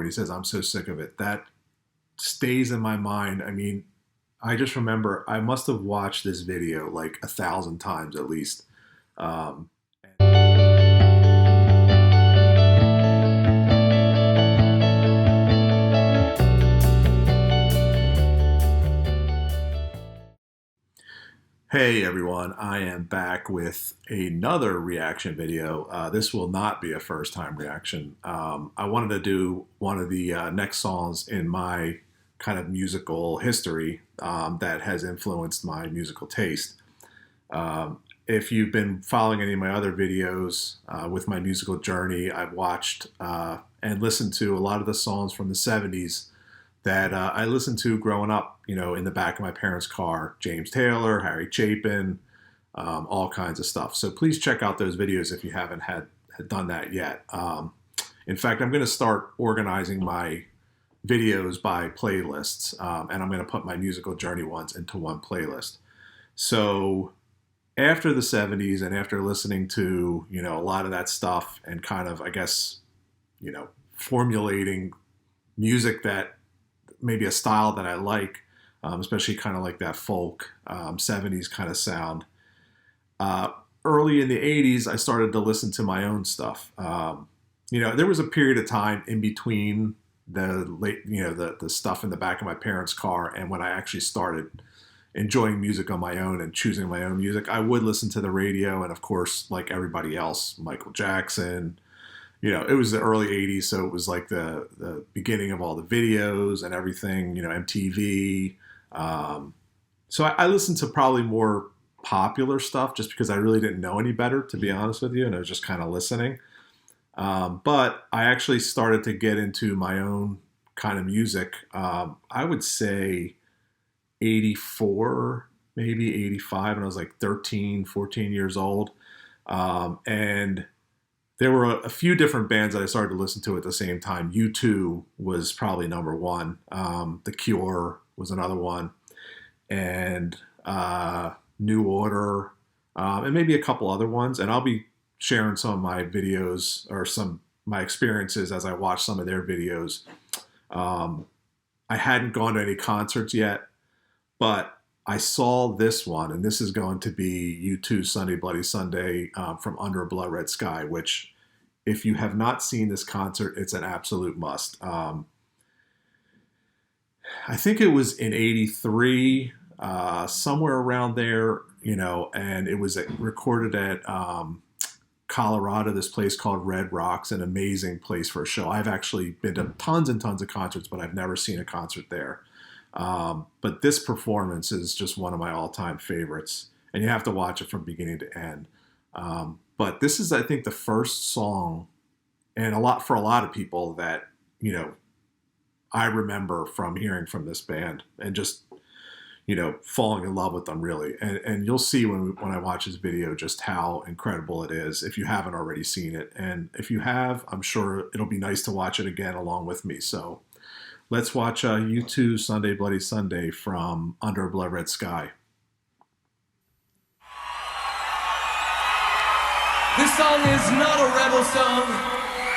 when he says, "I'm so sick of it." That stays in my mind. I mean, I just remember I must have watched this video like 1,000 times at least. Um, Hey everyone, I am back with another reaction video. This will not be a first time reaction. I wanted to do one of the next songs in my kind of musical history that has influenced my musical taste. If you've been following any of my other videos with my musical journey, I've watched and listened to a lot of the songs from the 70s that I listened to growing up, you know, in the back of my parents' car. James Taylor, Harry Chapin, all kinds of stuff. So please check out those videos if you haven't had done that yet. In fact, I'm going to start organizing my videos by playlists, and I'm going to put my musical journey ones into one playlist. So after the 70s and after listening to, you know, a lot of that stuff and kind of, I guess, you know, formulating music that maybe a style that I like, especially kind of like that folk 70s kind of sound. Early in the 80s, I started to listen to my own stuff. You know, there was a period of time in between the late, you know, the stuff in the back of my parents' car and when I actually started enjoying music on my own and choosing my own music. I would listen to the radio, and of course, like everybody else, Michael Jackson. You know, it was the early 80s, so it was like the beginning of all the videos and everything, you know, MTV. So I listened to probably more popular stuff just because I really didn't know any better, to be honest with you, and I was just kind of listening. But I actually started to get into my own kind of music. I would say 84, maybe 85, when I was like 13, 14 years old. And there were a few different bands that I started to listen to at the same time. U2 was probably number one. The Cure was another one. And New Order, and maybe a couple other ones. And I'll be sharing some of my videos or some my experiences as I watch some of their videos. I hadn't gone to any concerts yet, but I saw this one, and this is going to be U2's Sunday Bloody Sunday from Under a Blood Red Sky, which if you have not seen this concert, it's an absolute must. I think it was in 83, somewhere around there, you know, and it was recorded at Colorado, this place called Red Rocks, an amazing place for a show. I've actually been to tons and tons of concerts, but I've never seen a concert there. But this performance is just one of my all-time favorites, and you have to watch it from beginning to end. But this is, I think, the first song, and for a lot of people that, you know, I remember from hearing from this band and just, you know, falling in love with them really. And you'll see when I watch this video just how incredible it is if you haven't already seen it. And if you have, I'm sure it'll be nice to watch it again along with me. So let's watch U2 Sunday Bloody Sunday from Under a Blood Red Sky. This song is not a rebel song.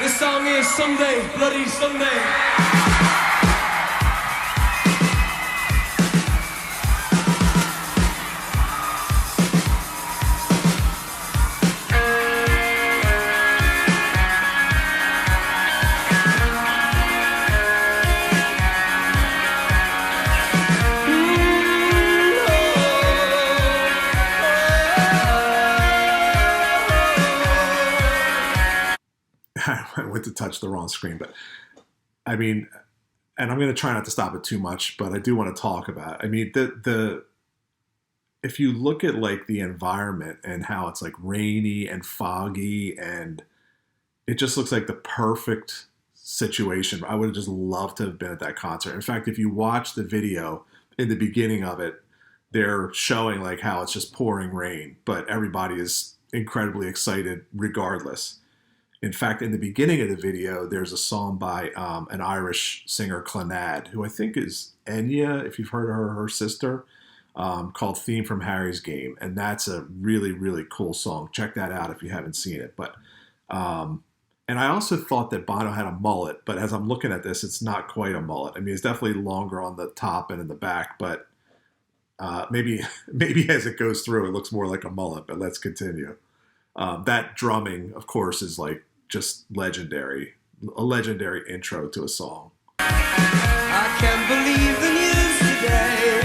This song is Sunday Bloody Sunday. I went to touch the wrong screen, but I mean, and I'm going to try not to stop it too much, but I do want to talk about it. I mean, if you look at like the environment and how it's like rainy and foggy, and it just looks like the perfect situation. I would have just loved to have been at that concert. In fact, if you watch the video in the beginning of it, they're showing like how it's just pouring rain, but everybody is incredibly excited regardless. In fact, in the beginning of the video, there's a song by an Irish singer, Clannad, who I think is Enya, if you've heard her sister, called Theme from Harry's Game. And that's a really, really cool song. Check that out if you haven't seen it. But And I also thought that Bono had a mullet, but as I'm looking at this, it's not quite a mullet. I mean, it's definitely longer on the top and in the back, but maybe maybe as it goes through, it looks more like a mullet. But let's continue. That drumming, of course, is like just legendary, a legendary intro to a song. I can't believe the news today.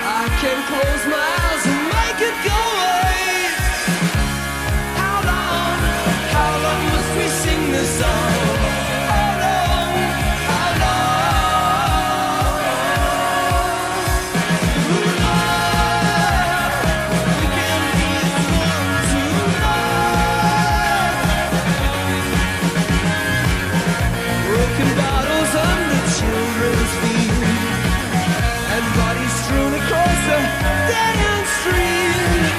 I can close my eyes and make it go away. How long must we sing this song? How long, how long? Tonight, we can be as one tonight. Broken bottles under children's feet, and bodies strewn across the dead-end street.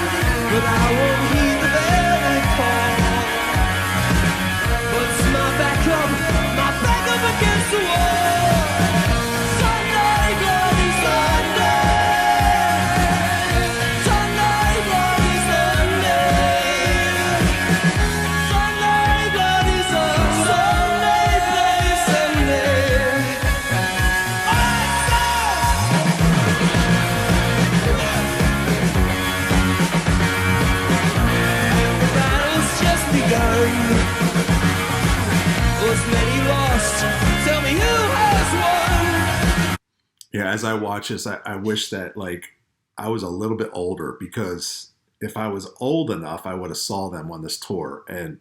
But I won't heed the bell they call. But my back up against the wall. Sunday, bloody Sunday. Sunday, bloody Sunday. Sunday, bloody Sunday. Sunday, bloody Sunday. The battle's just begun. Was many lost? Tell me who has won? Yeah, as I watch this, I wish that like I was a little bit older, because if I was old enough, I would have saw them on this tour. And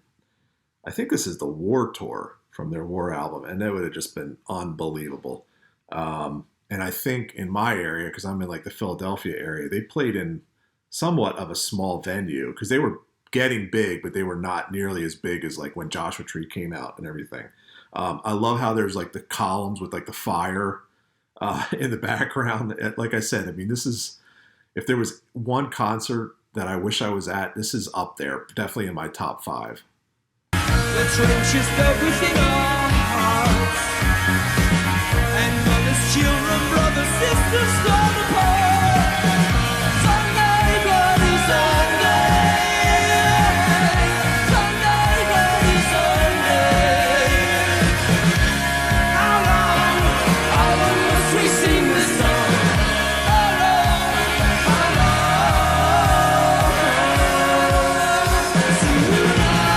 I think this is the War Tour from their War album, and that would have just been unbelievable. And I think in my area, because I'm in like the Philadelphia area, they played in somewhat of a small venue because they were getting big, but they were not nearly as big as like when Joshua Tree came out and everything. I love how there's like the columns with like the fire in the background. Like I said, I mean, this is, if there was one concert that I wish I was at, this is up there, definitely in my top 5. The trenches filled within our hearts, and mothers, children, brothers, sisters torn apart. Sunday, bloody Sunday. Sunday, bloody Sunday. How long must we sing this song? How long, how long? Tonight,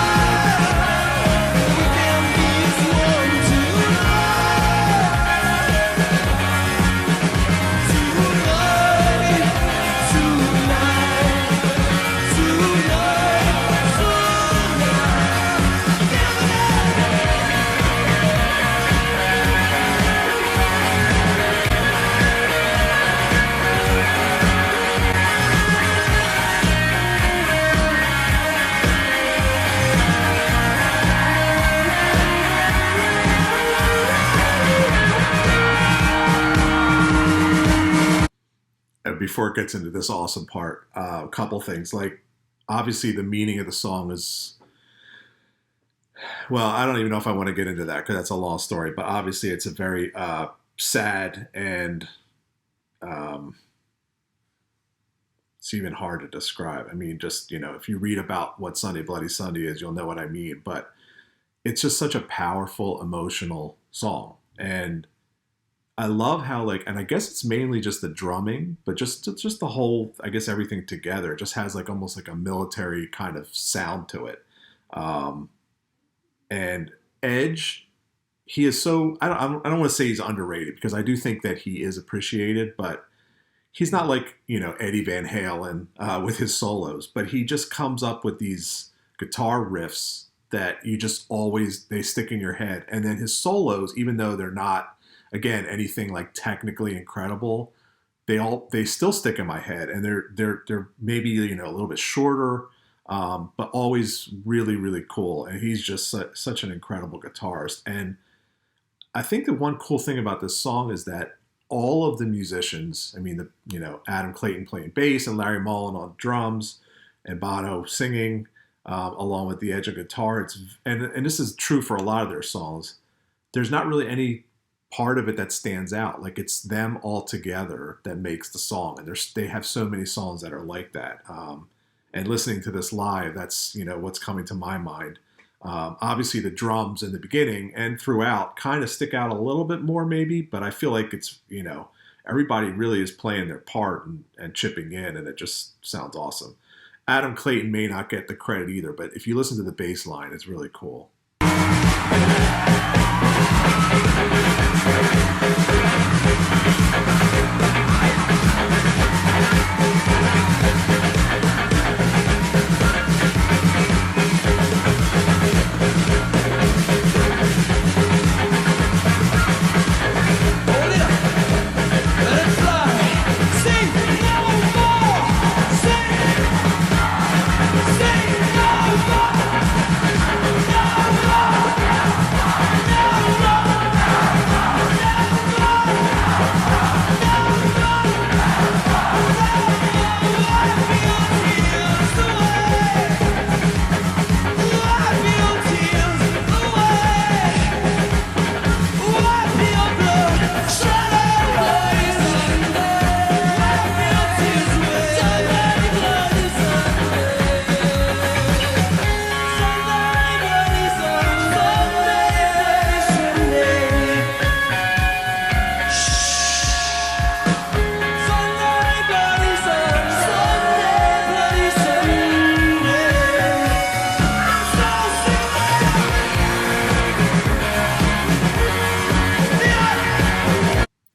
we can be as one Before it gets into this awesome part, a couple things. Like, obviously, the meaning of the song is, well, I don't even know if I want to get into that because that's a long story. But obviously, it's a very sad, and it's even hard to describe. I mean, just, if you read about what Sunday Bloody Sunday is, you'll know what I mean. But it's just such a powerful, emotional song. And I love how, like, and I guess it's mainly just the drumming, but just the whole, I guess everything together just has like almost like a military kind of sound to it. And Edge, he is so, I don't want to say he's underrated, because I do think that he is appreciated, but he's not like, Eddie Van Halen with his solos, but he just comes up with these guitar riffs that you just always, they stick in your head. And then his solos, even though they're not, again, anything like technically incredible, they still stick in my head, and they're maybe a little bit shorter, but always really, really cool. And he's just such an incredible guitarist. And I think the one cool thing about this song is that all of the musicians, I mean, Adam Clayton playing bass and Larry Mullen on drums and Bono singing, along with the Edge of guitar. And this is true for a lot of their songs. There's not really any part of it that stands out. Like, it's them all together that makes the song. And they have so many songs that are like that. And listening to this live, that's, what's coming to my mind. Obviously, the drums in the beginning and throughout kind of stick out a little bit more, maybe, but I feel like it's, everybody really is playing their part and chipping in, and it just sounds awesome. Adam Clayton may not get the credit either, but if you listen to the bass line, it's really cool.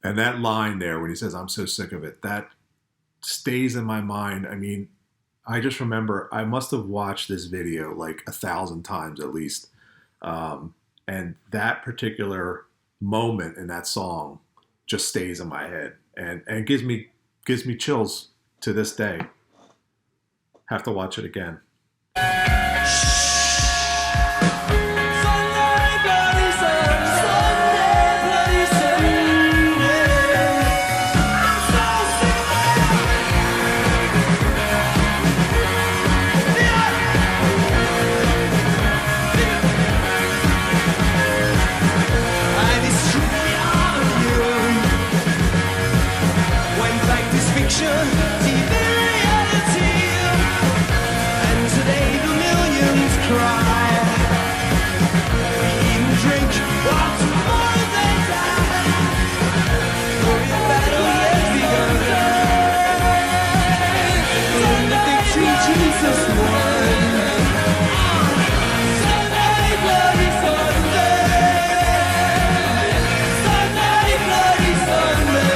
And that line there when he says, "I'm so sick of it," that stays in my mind. I mean, I just remember I must have watched this video like 1,000 times at least. And that particular moment in that song just stays in my head and gives me chills to this day. Have to watch it again. TV reality, and today the millions cry. We eat and drink while tomorrow they die. For your battle yet begun. In the victory Jesus won. Sunday, bloody Sunday. Sunday, bloody Sunday.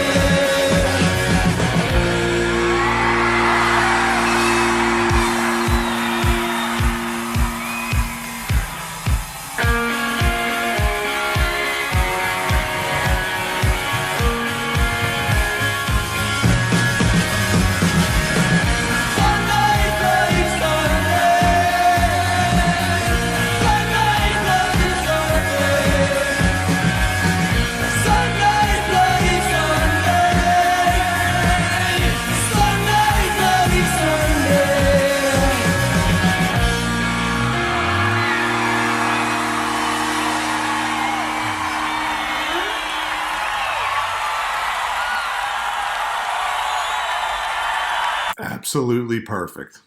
Absolutely perfect.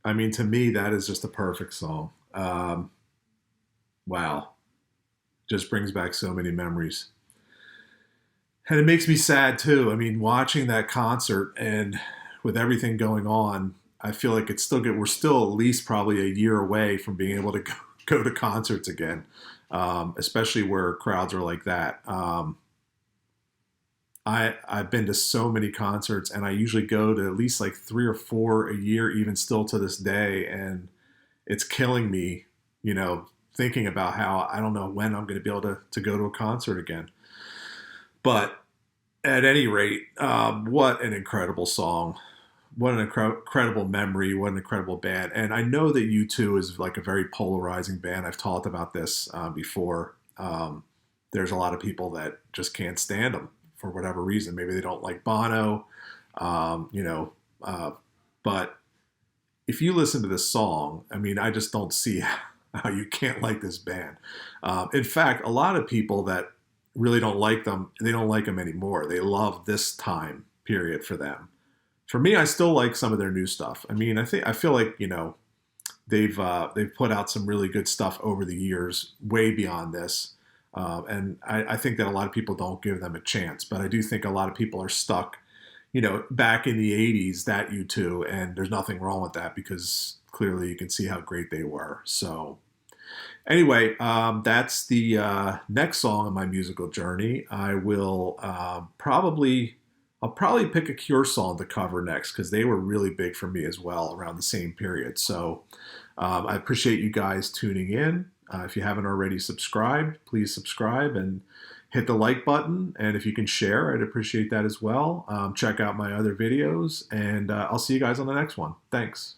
I mean, to me, that is just a perfect song. Wow. Just brings back so many memories. And it makes me sad too. I mean, watching that concert and with everything going on, I feel like we're still at least probably a year away from being able to go to concerts again, especially where crowds are like that. I've been to so many concerts, and I usually go to at least like 3 or 4 a year, even still to this day. And it's killing me, thinking about how I don't know when I'm going to be able to go to a concert again. But at any rate, what an incredible song. What an incredible memory. What an incredible band. And I know that U2 is like a very polarizing band. I've talked about this before. There's a lot of people that just can't stand them for whatever reason. Maybe they don't like Bono, but if you listen to this song, I mean, I just don't see how you can't like this band. In fact, a lot of people that really don't like them, they don't like them anymore. They love this time period for them. For me, I still like some of their new stuff. I mean, I feel like, they've put out some really good stuff over the years, way beyond this. And I think that a lot of people don't give them a chance, but I do think a lot of people are stuck, back in the 80s, that U2, and there's nothing wrong with that because clearly you can see how great they were. So anyway, that's the next song in my musical journey. I'll probably pick a Cure song to cover next because they were really big for me as well around the same period. So I appreciate you guys tuning in. If you haven't already subscribed, please subscribe and hit the like button. And if you can share, I'd appreciate that as well. Check out my other videos, and I'll see you guys on the next one. Thanks.